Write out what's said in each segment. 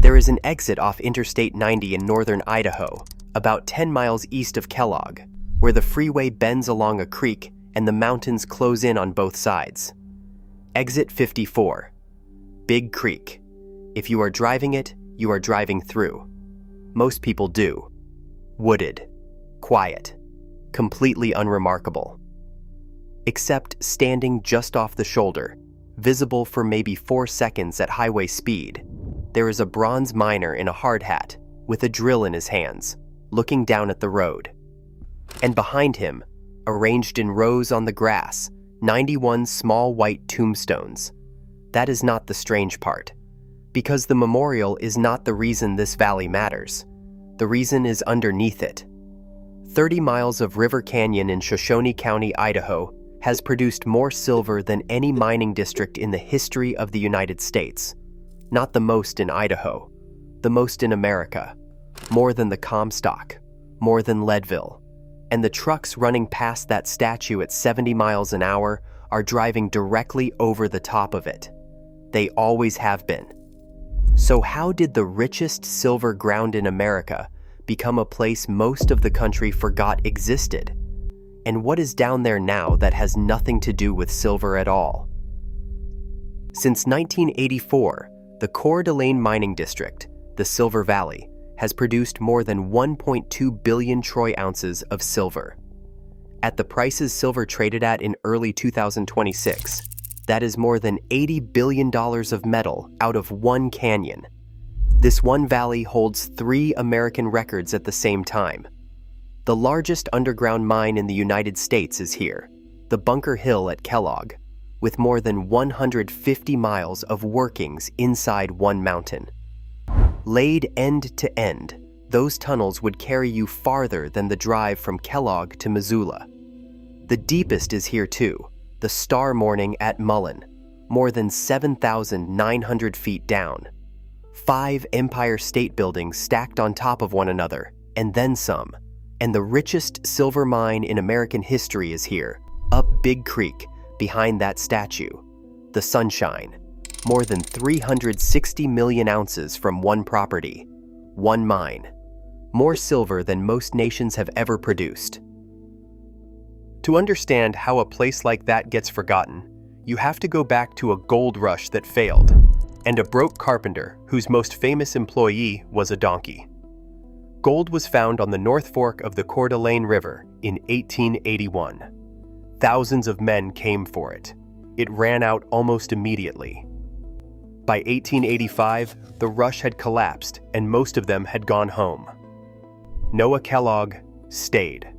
There is an exit off Interstate 90 in northern Idaho, about 10 miles east of Kellogg, where the freeway bends along a creek and the mountains close in on both sides. Exit 54. Big Creek. If you are driving it, you are driving through. Most people do. Wooded. Quiet. Completely unremarkable. Except standing just off the shoulder, visible for maybe 4 seconds at highway speed, there is a bronze miner in a hard hat with a drill in his hands, looking down at the road. And behind him, arranged in rows on the grass, 91 small white tombstones. That is not the strange part, because the memorial is not the reason this valley matters. The reason is underneath it. 30 miles of River Canyon in Shoshone County, Idaho, has produced more silver than any mining district in the history of the United States. Not the most in Idaho, the most in America, more than the Comstock, more than Leadville. And the trucks running past that statue at 70 miles an hour are driving directly over the top of it. They always have been. So how did the richest silver ground in America become a place most of the country forgot existed? And what is down there now that has nothing to do with silver at all? Since 1984, the Coeur mining district, the Silver Valley, has produced more than 1.2 billion troy ounces of silver. At the prices silver traded at in early 2026, that is more than $80 billion of metal out of one canyon. This one valley holds 3 American records at the same time. The largest underground mine in the United States is here, the Bunker Hill at Kellogg, with more than 150 miles of workings inside one mountain. Laid end to end, those tunnels would carry you farther than the drive from Kellogg to Missoula. The deepest is here too, the Star Morning at Mullen, more than 7,900 feet down. 5 Empire State Buildings stacked on top of one another, and then some. And the richest silver mine in American history is here, up Big Creek, behind that statue. The Sunshine. More than 360 million ounces from one property, one mine. More silver than most nations have ever produced. To understand how a place like that gets forgotten, you have to go back to a gold rush that failed, and a broke carpenter whose most famous employee was a donkey. Gold was found on the North Fork of the Coeur d'Alene River in 1881. Thousands of men came for it. It ran out almost immediately. By 1885, the rush had collapsed and most of them had gone home. Noah Kellogg stayed.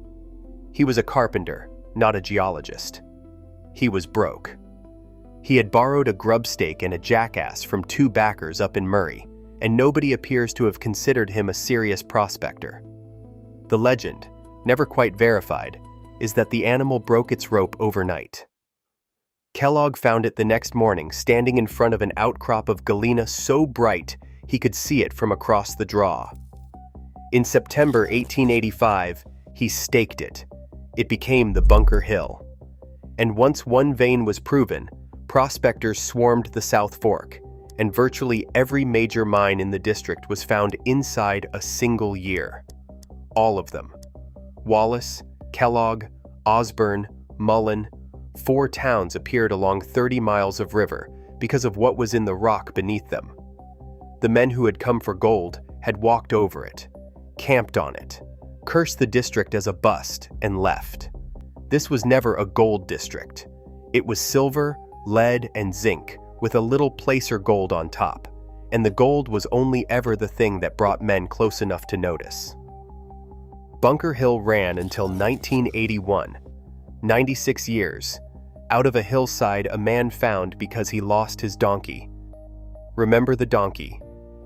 He was a carpenter, not a geologist. He was broke. He had borrowed a grubstake and a jackass from 2 backers up in Murray, and nobody appears to have considered him a serious prospector. The legend, never quite verified, is that the animal broke its rope overnight. Kellogg found it the next morning standing in front of an outcrop of galena so bright he could see it from across the draw. In September 1885, he staked it. It became the Bunker Hill. And once one vein was proven, prospectors swarmed the South Fork, and virtually every major mine in the district was found inside a single year. All of them. Wallace, Kellogg, Osborne, Mullen, 4 towns appeared along 30 miles of river because of what was in the rock beneath them. The men who had come for gold had walked over it, camped on it, cursed the district as a bust, and left. This was never a gold district. It was silver, lead, and zinc, with a little placer gold on top, and the gold was only ever the thing that brought men close enough to notice. Bunker Hill ran until 1981, 96 years, out of a hillside a man found because he lost his donkey. Remember the donkey.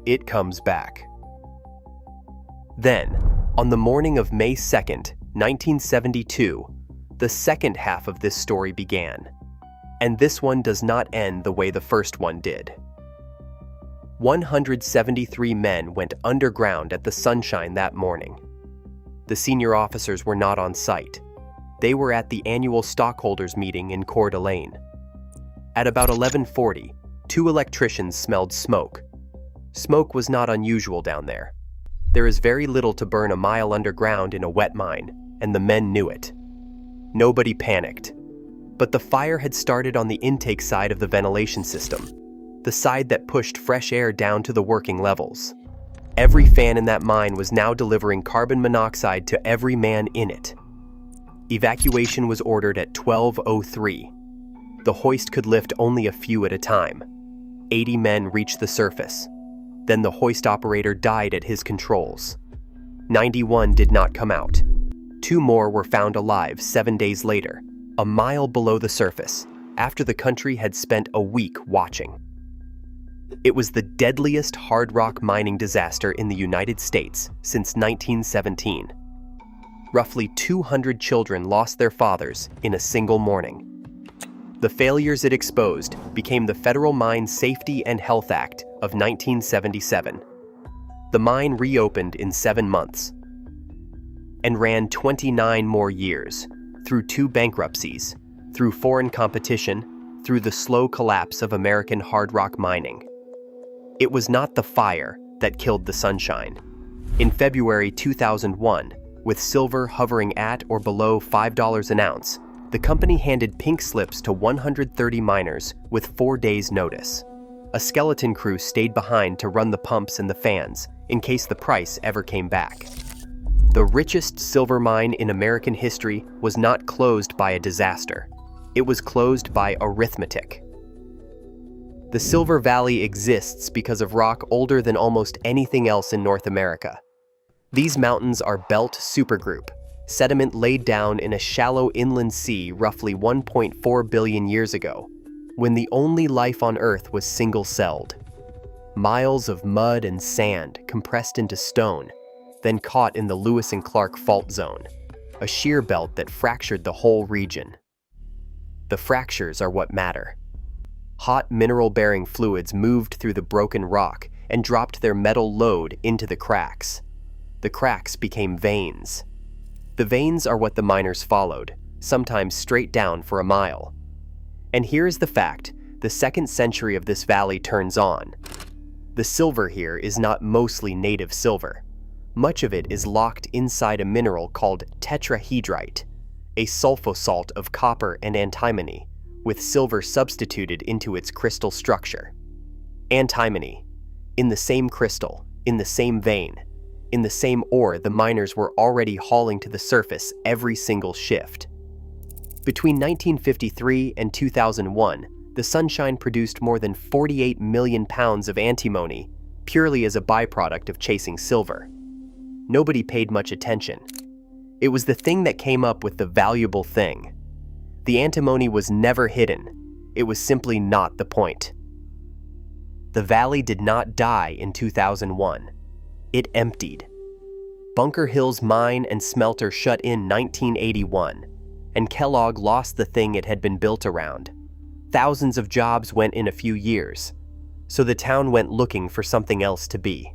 It comes back. Then, on the morning of May 2nd, 1972, the second half of this story began. And this one does not end the way the first one did. 173 men went underground at the Sunshine that morning. The senior officers were not on site. They were at the annual stockholders meeting in Coeur d'Alene. At about 11:40, 2 electricians smelled smoke. Smoke was not unusual down there. There is very little to burn a mile underground in a wet mine, and the men knew it. Nobody panicked. But the fire had started on the intake side of the ventilation system, the side that pushed fresh air down to the working levels. Every fan in that mine was now delivering carbon monoxide to every man in it. Evacuation was ordered at 12:03. The hoist could lift only a few at a time. 80 men reached the surface. Then the hoist operator died at his controls. 91 did not come out. 2 more were found alive 7 days later, a mile below the surface, after the country had spent a week watching. It was the deadliest hard rock mining disaster in the United States since 1917. Roughly 200 children lost their fathers in a single morning. The failures it exposed became the Federal Mine Safety and Health Act of 1977. The mine reopened in 7 months and ran 29 more years, through 2 bankruptcies, through foreign competition, through the slow collapse of American hard rock mining. It was not the fire that killed the sunshine. In February 2001, with silver hovering at or below $5 an ounce, the company handed pink slips to 130 miners with 4 days' notice. A skeleton crew stayed behind to run the pumps and the fans in case the price ever came back. The richest silver mine in American history was not closed by a disaster. It was closed by arithmetic. The Silver Valley exists because of rock older than almost anything else in North America. These mountains are belt supergroup, sediment laid down in a shallow inland sea roughly 1.4 billion years ago, when the only life on Earth was single-celled. Miles of mud and sand compressed into stone, then caught in the Lewis and Clark Fault Zone, a shear belt that fractured the whole region. The fractures are what matter. Hot mineral-bearing fluids moved through the broken rock and dropped their metal load into the cracks. The cracks became veins. The veins are what the miners followed, sometimes straight down for a mile. And here's the fact: the 2nd century of this valley turns on. The silver here is not mostly native silver. Much of it is locked inside a mineral called tetrahedrite, a sulfosalt of copper and antimony, with silver substituted into its crystal structure. Antimony, in the same crystal, in the same vein, in the same ore the miners were already hauling to the surface every single shift. Between 1953 and 2001, the Sunshine produced more than 48 million pounds of antimony, purely as a byproduct of chasing silver. Nobody paid much attention. It was the thing that came up with the valuable thing. The antimony was never hidden. It was simply not the point. The valley did not die in 2001. It emptied. Bunker Hill's mine and smelter shut in 1981, and Kellogg lost the thing it had been built around. Thousands of jobs went in a few years, so the town went looking for something else to be.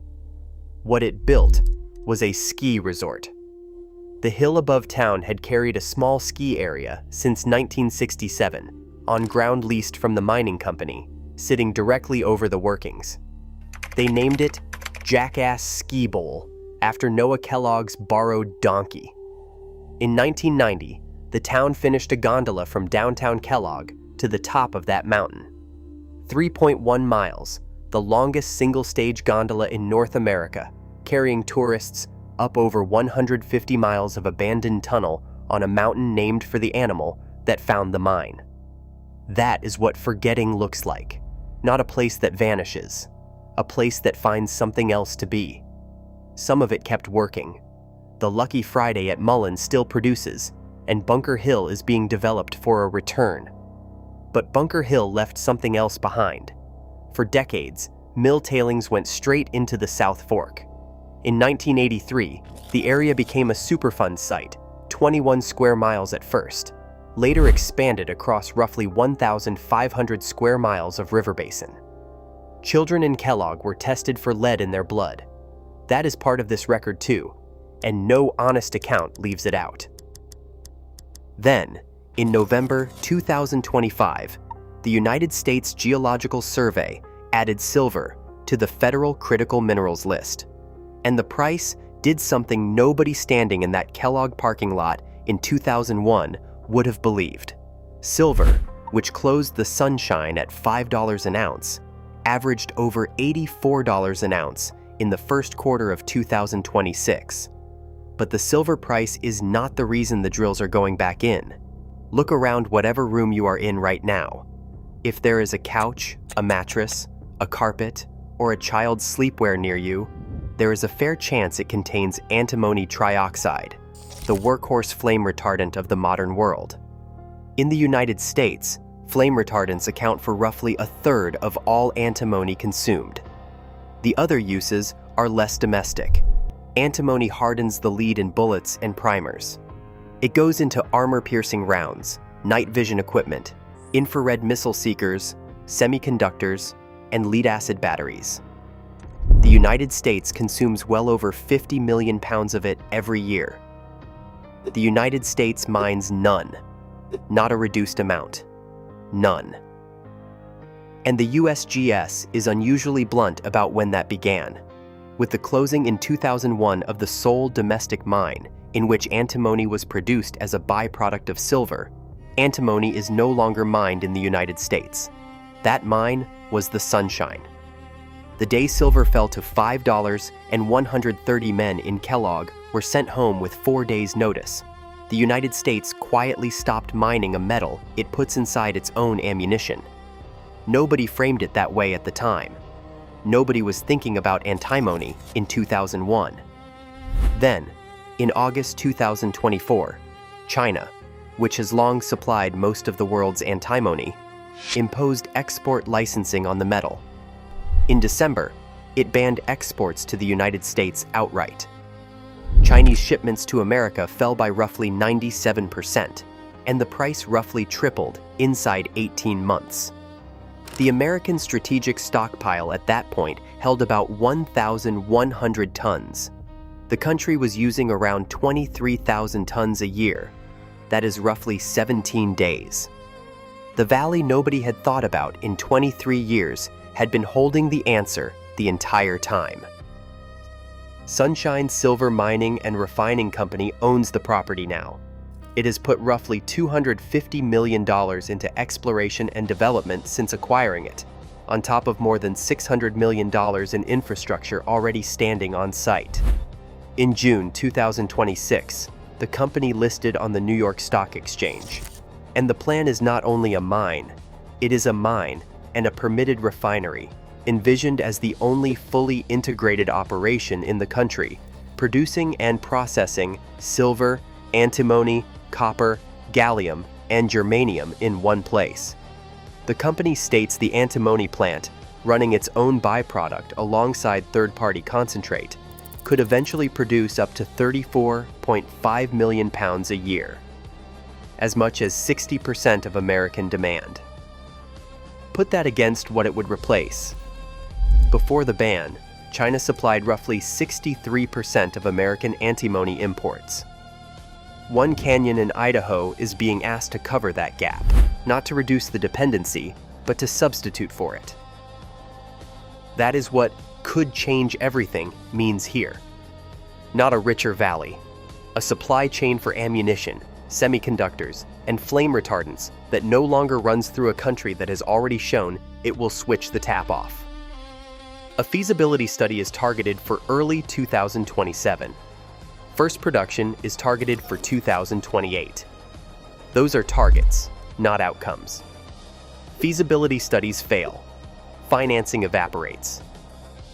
What it built was a ski resort. The hill above town had carried a small ski area since 1967, on ground leased from the mining company, sitting directly over the workings. They named it Jackass Ski Bowl, after Noah Kellogg's borrowed donkey. In 1990, the town finished a gondola from downtown Kellogg to the top of that mountain. 3.1 miles, the longest single-stage gondola in North America, carrying tourists up over 150 miles of abandoned tunnel on a mountain named for the animal that found the mine. That is what forgetting looks like, not a place that vanishes, a place that finds something else to be. Some of it kept working. The Lucky Friday at Mullen still produces, and Bunker Hill is being developed for a return. But Bunker Hill left something else behind. For decades, mill tailings went straight into the South Fork. In 1983, the area became a Superfund site, 21 square miles at first, later expanded across roughly 1,500 square miles of river basin. Children in Kellogg were tested for lead in their blood. That is part of this record too, and no honest account leaves it out. Then, in November 2025, the United States Geological Survey added silver to the Federal Critical Minerals List. And the price did something nobody standing in that Kellogg parking lot in 2001 would have believed. Silver, which closed the sunshine at $5 an ounce, averaged over $84 an ounce in the first quarter of 2026. But the silver price is not the reason the drills are going back in. Look around whatever room you are in right now. If there is a couch, a mattress, a carpet, or a child's sleepwear near you, there is a fair chance it contains antimony trioxide, the workhorse flame retardant of the modern world. In the United States, flame retardants account for roughly a third of all antimony consumed. The other uses are less domestic. Antimony hardens the lead in bullets and primers. It goes into armor-piercing rounds, night vision equipment, infrared missile seekers, semiconductors, and lead-acid batteries. The United States consumes well over 50 million pounds of it every year. The United States mines none, not a reduced amount. None. And the USGS is unusually blunt about when that began, with the closing in 2001 of the sole domestic mine in which antimony was produced as a byproduct of silver. Antimony is no longer mined in the United States. That mine was the Sunshine. The day silver fell to $5 and 130 men in Kellogg were sent home with 4 days' notice, the United States quietly stopped mining a metal it puts inside its own ammunition. Nobody framed it that way at the time. Nobody was thinking about antimony in 2001. Then, in August 2024, China, which has long supplied most of the world's antimony, imposed export licensing on the metal. In December, it banned exports to the United States outright. Chinese shipments to America fell by roughly 97%, and the price roughly tripled inside 18 months. The American strategic stockpile at that point held about 1,100 tons. The country was using around 23,000 tons a year. That is roughly 17 days. The valley nobody had thought about in 23 years had been holding the answer the entire time. Sunshine Silver Mining and Refining Company owns the property now. It has put roughly $250 million into exploration and development since acquiring it, on top of more than $600 million in infrastructure already standing on site. In June 2026, the company listed on the New York Stock Exchange. And the plan is not only a mine, it is a mine and a permitted refinery, envisioned as the only fully integrated operation in the country, producing and processing silver, antimony, copper, gallium, and germanium in one place. The company states the antimony plant, running its own byproduct alongside third-party concentrate, could eventually produce up to 34.5 million pounds a year, as much as 60% of American demand. Put that against what it would replace. Before the ban, China supplied roughly 63% of American antimony imports. One canyon in Idaho is being asked to cover that gap, not to reduce the dependency, but to substitute for it. That is what could change everything means here. Not a richer valley, a supply chain for ammunition, semiconductors, and flame retardants that no longer runs through a country that has already shown it will switch the tap off. A feasibility study is targeted for early 2027. First production is targeted for 2028. Those are targets, not outcomes. Feasibility studies fail. Financing evaporates.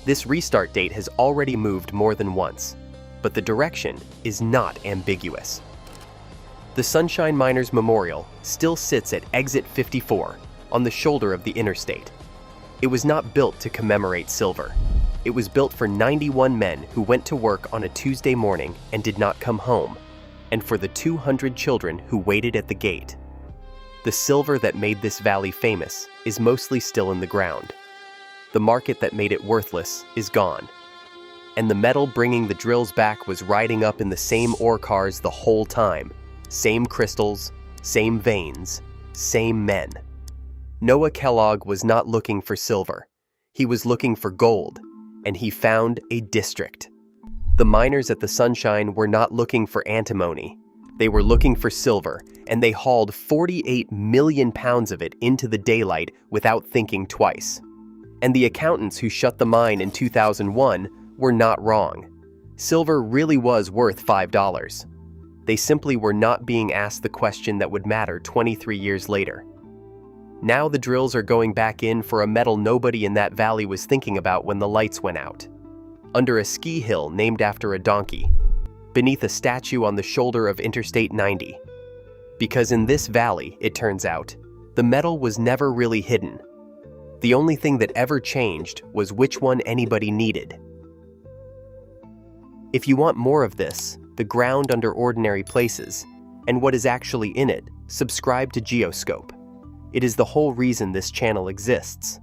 This restart date has already moved more than once, but the direction is not ambiguous. The Sunshine Miners Memorial still sits at Exit 54 on the shoulder of the interstate. It was not built to commemorate silver. It was built for 91 men who went to work on a Tuesday morning and did not come home, and for the 200 children who waited at the gate. The silver that made this valley famous is mostly still in the ground. The market that made it worthless is gone. And the metal bringing the drills back was riding up in the same ore cars the whole time. Same crystals, same veins, same men. Noah Kellogg was not looking for silver. He was looking for gold, and he found a district. The miners at the Sunshine were not looking for antimony. They were looking for silver, and they hauled 48 million pounds of it into the daylight without thinking twice. And the accountants who shut the mine in 2001 were not wrong. Silver really was worth $5. They simply were not being asked the question that would matter 23 years later. Now the drills are going back in for a metal nobody in that valley was thinking about when the lights went out. Under a ski hill named after a donkey, beneath a statue on the shoulder of Interstate 90. Because in this valley, it turns out, the metal was never really hidden. The only thing that ever changed was which one anybody needed. If you want more of this, the ground under ordinary places, and what is actually in it, subscribe to Geoscope. It is the whole reason this channel exists.